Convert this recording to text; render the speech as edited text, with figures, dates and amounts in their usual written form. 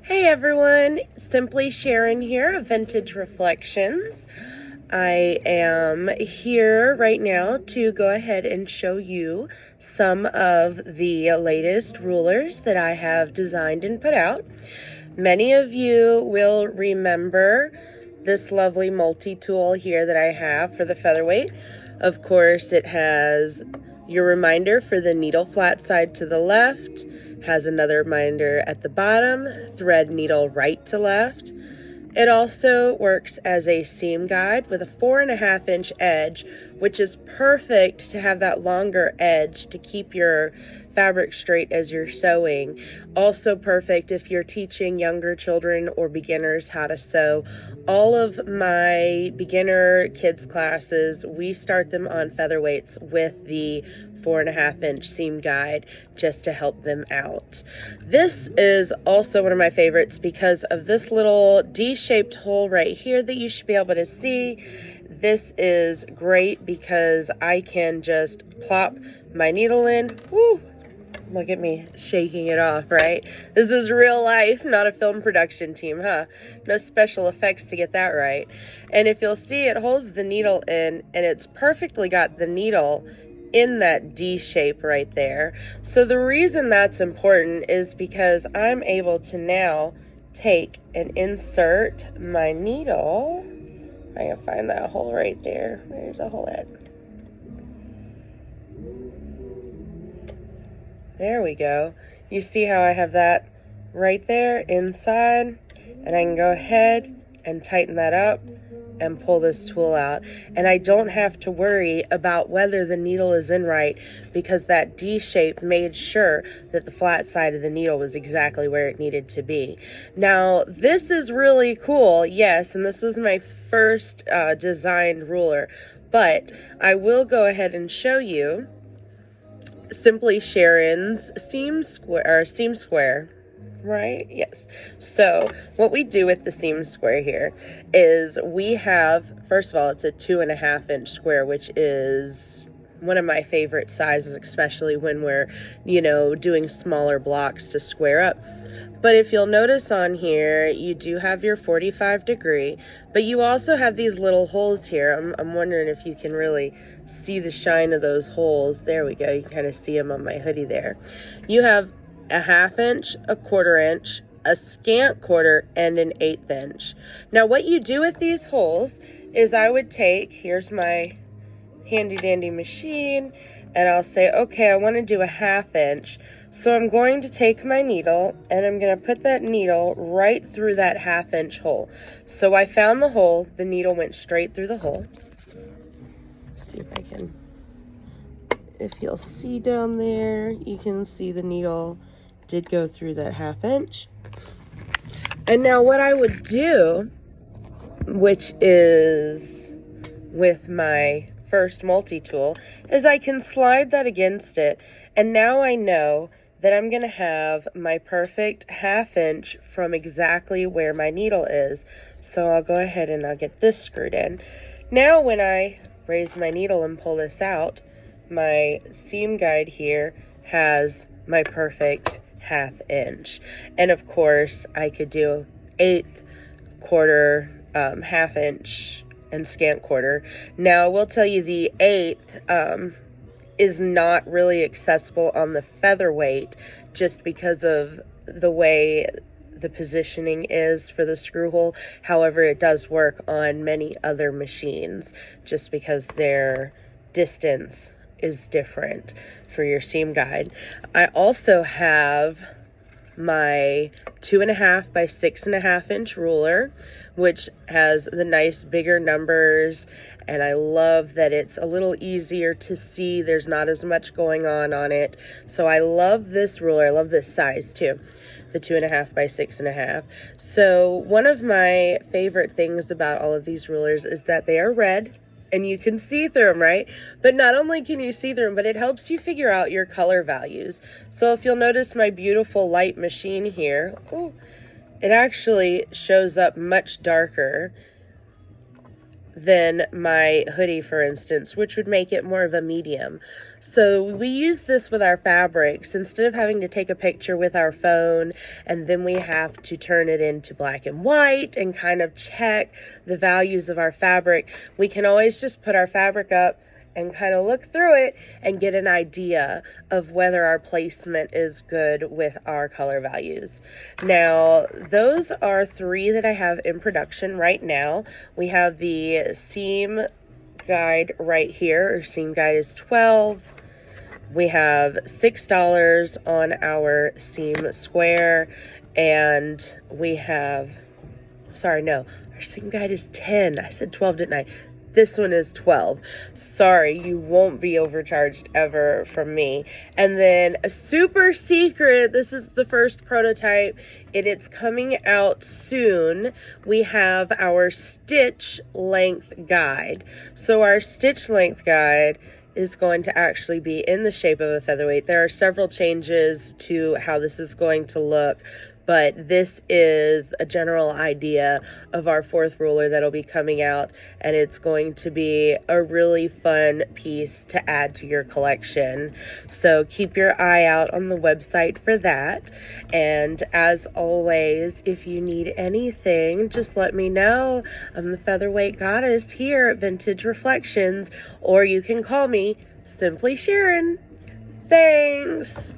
Hey everyone, Simply Sharon here of Vintage Reflections. I am here right now to go ahead and show you some of the latest rulers that I have designed and put out. Many of you will remember this lovely multi-tool here that I have for the featherweight. Of course, it has your reminder for the needle flat side to the left, has another reminder at the bottom, thread needle right to left. It also works as a seam guide with a 4.5-inch edge, which is perfect to have that longer edge to keep your fabric straight as you're sewing. Also perfect if you're teaching younger children or beginners how to sew. All of my beginner kids classes, we start them on featherweights with the 4.5-inch seam guide just to help them out. This is also one of my favorites because of this little D-shaped hole right here that you should be able to see. This is great because I can just plop my needle in. Woo! Look at me shaking it off, right? This is real life, not a film production team, huh? No special effects to get that right. And if you'll see, it holds the needle in, and it's perfectly got the needle in that D shape right there. So the reason that's important is because I'm able to now take and insert my needle. I can find that hole right there. Where's the hole at? There we go. You see how I have that right there inside, and I can go ahead and tighten that up and pull this tool out, and I don't have to worry about whether the needle is in right because that D shape made sure that the flat side of the needle was exactly where it needed to be. Now this is really cool, yes, and this is my first designed ruler, but I will go ahead and show you Simply Sharon's seam square, right? Yes. So what we do with the seam square here is we have, first of all, it's a 2.5-inch square, which is one of my favorite sizes, especially when we're, doing smaller blocks to square up. But if you'll notice on here, you do have your 45 degree, but you also have these little holes here. I'm wondering if you can really see the shine of those holes. There we go. You can kind of see them on my hoodie there. You have a 1/2 inch, a 1/4 inch, a scant quarter, and an 1/8 inch. Now what you do with these holes is I would take, here's my handy dandy machine, and I'll say, okay, I want to do a 1/2 inch. So I'm going to take my needle and I'm going to put that needle right through that 1/2 inch hole. So I found the hole, the needle went straight through the hole. Let's see if I can, if you'll see down there, you can see the needle did go through that 1/2 inch. And now what I would do, which is with my first multi-tool, is I can slide that against it, and now I know that I'm going to have my perfect 1/2 inch from exactly where my needle is. So I'll go ahead and I'll get this screwed in. Now when I raise my needle and pull this out, my seam guide here has my perfect 1/2 inch. And of course I could do 1/8, quarter, 1/2 inch, and scant quarter. Now I will tell you the 1/8 is not really accessible on the featherweight just because of the way the positioning is for the screw hole. However, it does work on many other machines just because their distance is different for your seam guide. I also have my 2.5 by 6.5 inch ruler, which has the nice bigger numbers, and I love that it's a little easier to see. There's not as much going on it. So I love this ruler. I love this size too, the 2.5 by 6.5. So one of my favorite things about all of these rulers is that they are red and you can see through them, right? But not only can you see through them, but it helps you figure out your color values. So if you'll notice my beautiful light machine here, it actually shows up much darker than my hoodie, for instance, which would make it more of a medium. So we use this with our fabrics. Instead of having to take a picture with our phone and then we have to turn it into black and white and kind of check the values of our fabric, we can always just put our fabric up and kind of look through it and get an idea of whether our placement is good with our color values. Now, those are 3 that I have in production right now. We have the seam guide right here. Our seam guide is $12. We have $6 on our seam square, and we have, sorry, no, our seam guide is 10. I said 12, didn't I? This one is 12. Sorry, you won't be overcharged ever from me. And then a super secret, this is the first prototype and it's coming out soon. We have our stitch length guide. So our stitch length guide is going to actually be in the shape of a featherweight. There are several changes to how this is going to look, but this is a general idea of our 4th ruler that'll be coming out, and it's going to be a really fun piece to add to your collection. So keep your eye out on the website for that. And as always, if you need anything, just let me know. I'm the Featherweight Goddess here at Vintage Reflections, or you can call me Simply Sharon. Thanks.